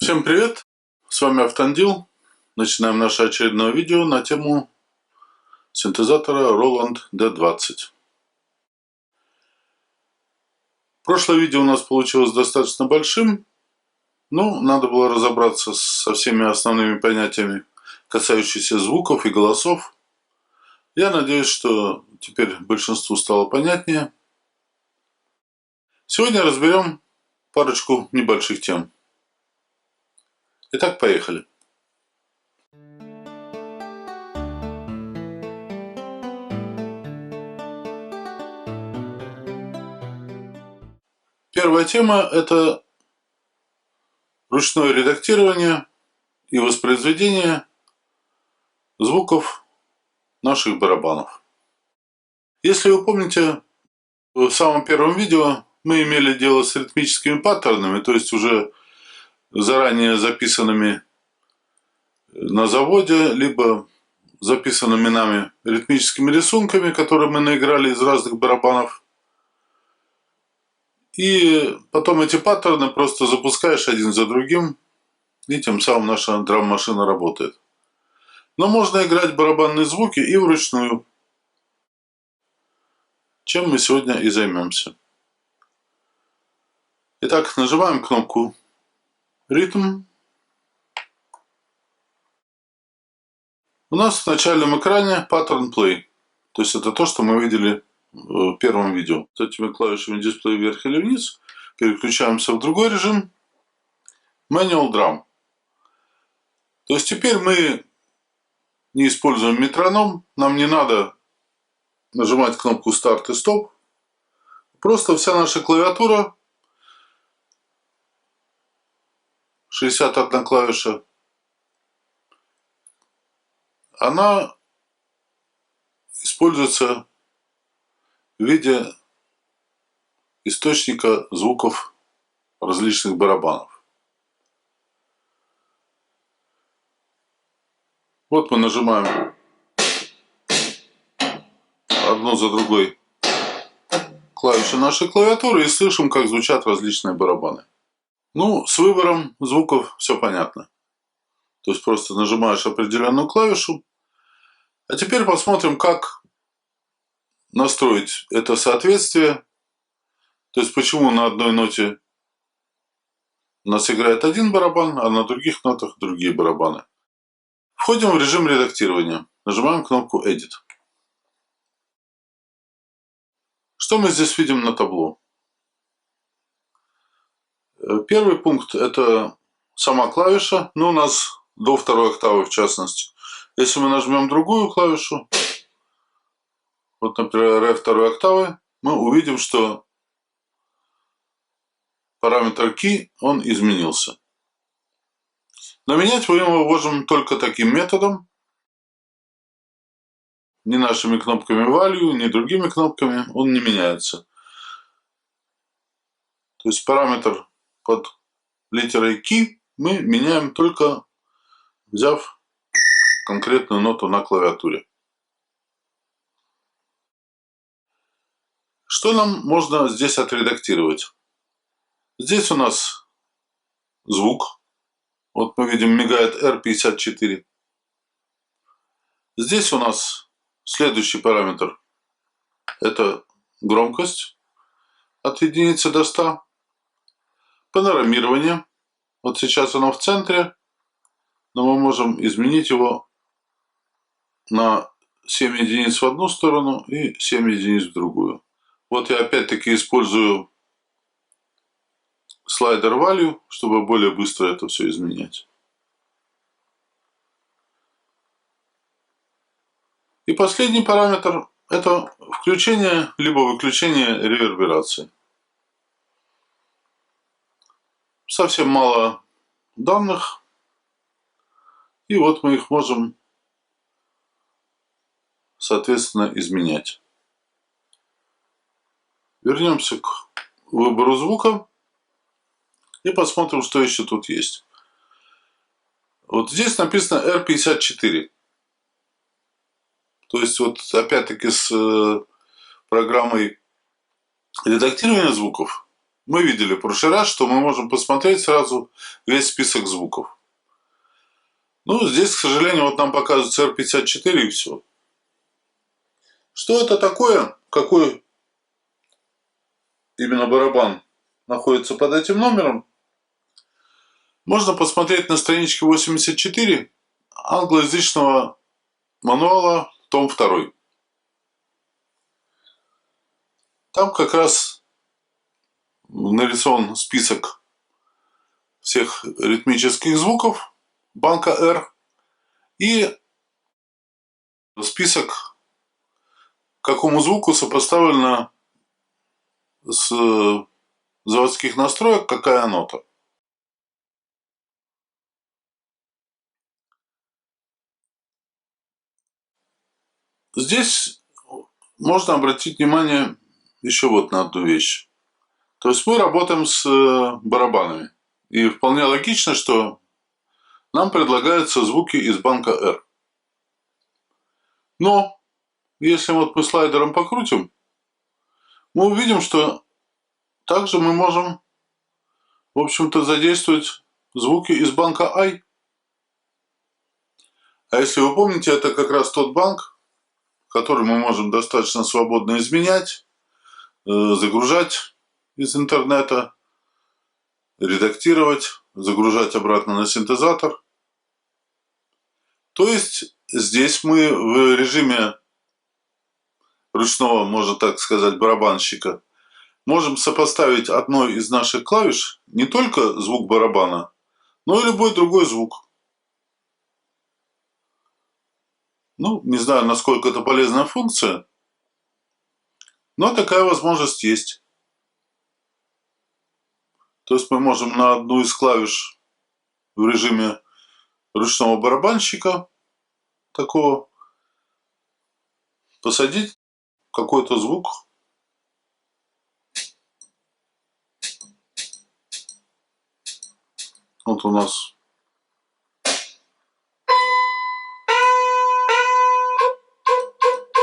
Всем привет! С вами Автандил. Начинаем наше очередное видео на тему синтезатора Roland D20. Прошлое видео у нас получилось достаточно большим, но надо было разобраться со всеми основными понятиями, касающимися звуков и голосов. Я надеюсь, что теперь большинству стало понятнее. Сегодня разберем парочку небольших тем. Итак, поехали. Первая тема – это ручное редактирование и воспроизведение звуков наших барабанов. Если вы помните, в самом первом видео мы имели дело с ритмическими паттернами, то есть уже заранее записанными на заводе, либо записанными нами ритмическими рисунками, которые мы наиграли из разных барабанов. И потом эти паттерны просто запускаешь один за другим, и тем самым наша драм-машина работает. Но можно играть барабанные звуки и вручную, чем мы сегодня и займемся. Итак, нажимаем кнопку «Ритм». У нас в начальном экране паттерн play, то есть это то, что мы видели в первом видео. С этими клавишами дисплея вверх или вниз переключаемся в другой режим Manual Drum. То есть теперь мы не используем метроном, нам не надо нажимать кнопку старт и стоп. Просто вся наша клавиатура, 61 клавиша, она используется в виде источника звуков различных барабанов. Вот мы нажимаем одну за другой клавиши нашей клавиатуры и слышим, как звучат различные барабаны. Ну, с выбором звуков все понятно. То есть просто нажимаешь определенную клавишу. А теперь посмотрим, как настроить это соответствие. То есть почему на одной ноте у нас играет один барабан, а на других нотах другие барабаны. Входим в режим редактирования. Нажимаем кнопку Edit. Что мы здесь видим на табло? Первый пункт – это сама клавиша, но у нас до второй октавы в частности. Если мы нажмем другую клавишу, вот, например, Ре второй октавы, мы увидим, что параметр Key, он изменился. Но менять мы его можем только таким методом. Ни нашими кнопками Value, ни другими кнопками он не меняется. То есть параметр под литерой Key мы меняем только взяв конкретную ноту на клавиатуре. Что нам можно здесь отредактировать? Здесь у нас звук. Вот мы видим, мигает R54. Здесь у нас следующий параметр. Это громкость от единицы до 100. Панорамирование. Вот сейчас оно в центре, но мы можем изменить его на 7 единиц в одну сторону и 7 единиц в другую. Вот я опять-таки использую слайдер Value, чтобы более быстро это все изменять. И последний параметр – это включение либо выключение реверберации. Совсем мало данных, и вот мы их можем, соответственно, изменять. Вернемся к выбору звука и посмотрим, что еще тут есть. Вот здесь написано R54. То есть вот опять-таки с программой редактирования звуков мы видели в прошлый раз, что мы можем посмотреть сразу весь список звуков. Ну, здесь, к сожалению, вот нам показывается R54 и все. Что это такое? Какой именно барабан находится под этим номером? Можно посмотреть на страничке 84 англоязычного мануала, том 2. Там как раз нарисован список всех ритмических звуков банка R и список, к какому звуку сопоставлено с заводских настроек какая нота. Здесь можно обратить внимание еще вот на одну вещь. То есть мы работаем с барабанами. И вполне логично, что нам предлагаются звуки из банка R. Но если вот мы слайдером покрутим, мы увидим, что также мы можем, в общем-то, задействовать звуки из банка I. А если вы помните, это как раз тот банк, который мы можем достаточно свободно изменять, загружать из интернета, редактировать, загружать обратно на синтезатор. То есть здесь мы в режиме ручного, можно так сказать, барабанщика можем сопоставить одной из наших клавиш не только звук барабана, но и любой другой звук. Ну, не знаю, насколько это полезная функция, но такая возможность есть. То есть мы можем на одну из клавиш в режиме ручного барабанщика такого посадить какой-то звук. Вот у нас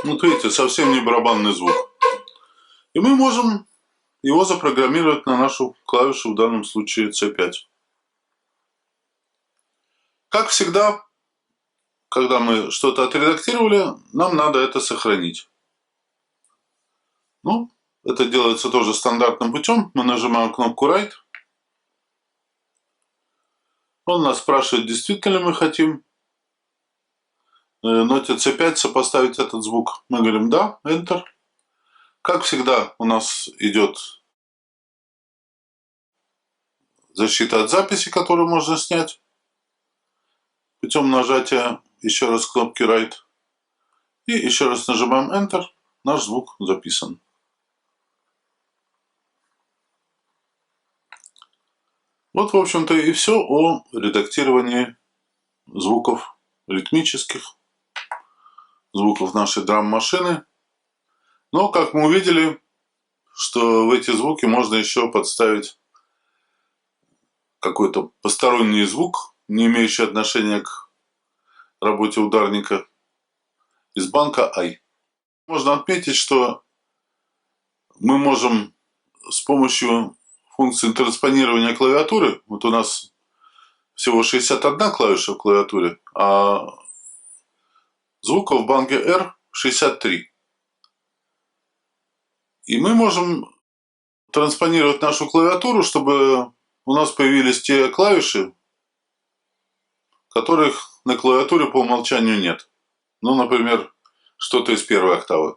вот видите, совсем не барабанный звук. И мы можем его запрограммировать на нашу клавишу, в данном случае C5. Как всегда, когда мы что-то отредактировали, нам надо это сохранить. Ну, это делается тоже стандартным путем. Мы нажимаем кнопку Write. Он нас спрашивает, действительно ли мы хотим ноте C5 сопоставить этот звук. Мы говорим да, Enter. Как всегда, у нас идет защита от записи, которую можно снять путем нажатия еще раз кнопки Write. И еще раз нажимаем Enter. Наш звук записан. Вот, в общем-то, и все о редактировании звуков ритмических, звуков нашей драм-машины. Но, как мы увидели, что в эти звуки можно еще подставить какой-то посторонний звук, не имеющий отношения к работе ударника, из банка I. Можно отметить, что мы можем с помощью функции транспонирования клавиатуры, вот у нас всего 61 клавиша в клавиатуре, а звуков в банке R 63. И мы можем транспонировать нашу клавиатуру, чтобы у нас появились те клавиши, которых на клавиатуре по умолчанию нет. Ну, например, что-то из первой октавы.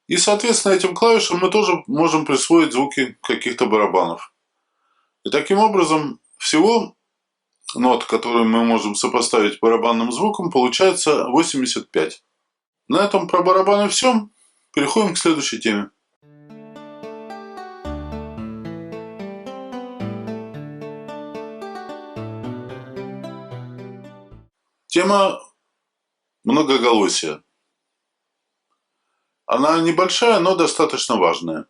И, соответственно, этим клавишам мы тоже можем присвоить звуки каких-то барабанов. И таким образом всего нот, которые мы можем сопоставить барабанным звуком, получается 85. На этом про барабаны все. Переходим к следующей теме. Тема многоголосия. Она небольшая, но достаточно важная.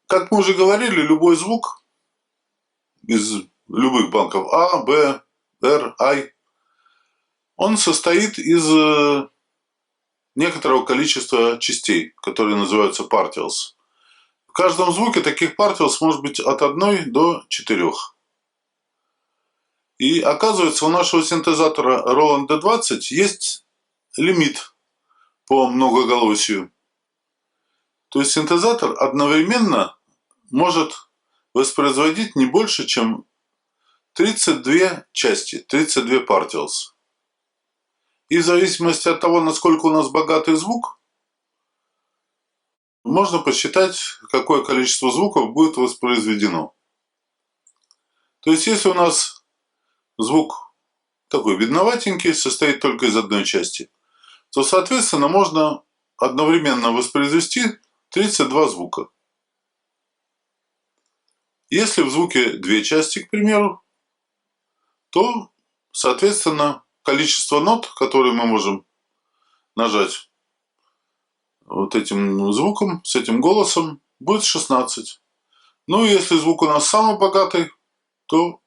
Как мы уже говорили, любой звук из любых банков А, Б, Р, I, он состоит из некоторого количества частей, которые называются partials. В каждом звуке таких partials может быть от 1 до 4. И оказывается, у нашего синтезатора Roland D20 есть лимит по многоголосию. То есть синтезатор одновременно может воспроизводить не больше, чем 32 части, 32 partials. И в зависимости от того, насколько у нас богатый звук, можно посчитать, какое количество звуков будет воспроизведено. То есть, если у нас звук такой бедноватенький, состоит только из одной части, то, соответственно, можно одновременно воспроизвести 32 звука. Если в звуке две части, к примеру, то, соответственно, количество нот, которые мы можем нажать вот этим звуком, с этим голосом, будет 16. Ну и если звук у нас самый богатый, то,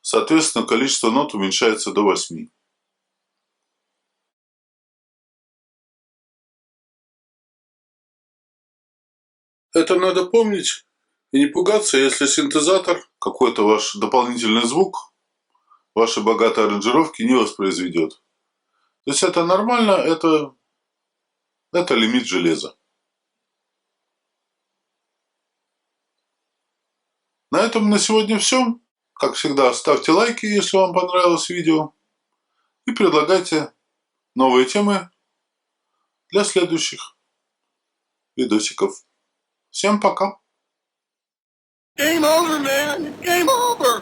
соответственно, количество нот уменьшается до 8. Это надо помнить и не пугаться, если синтезатор, какой-то ваш дополнительный звук, ваши богатые аранжировки не воспроизведет. То есть это нормально, это лимит железа. На этом на сегодня все. Как всегда, ставьте лайки, если вам понравилось видео. И предлагайте новые темы для следующих видосиков. Всем пока! Game over, man. Game over.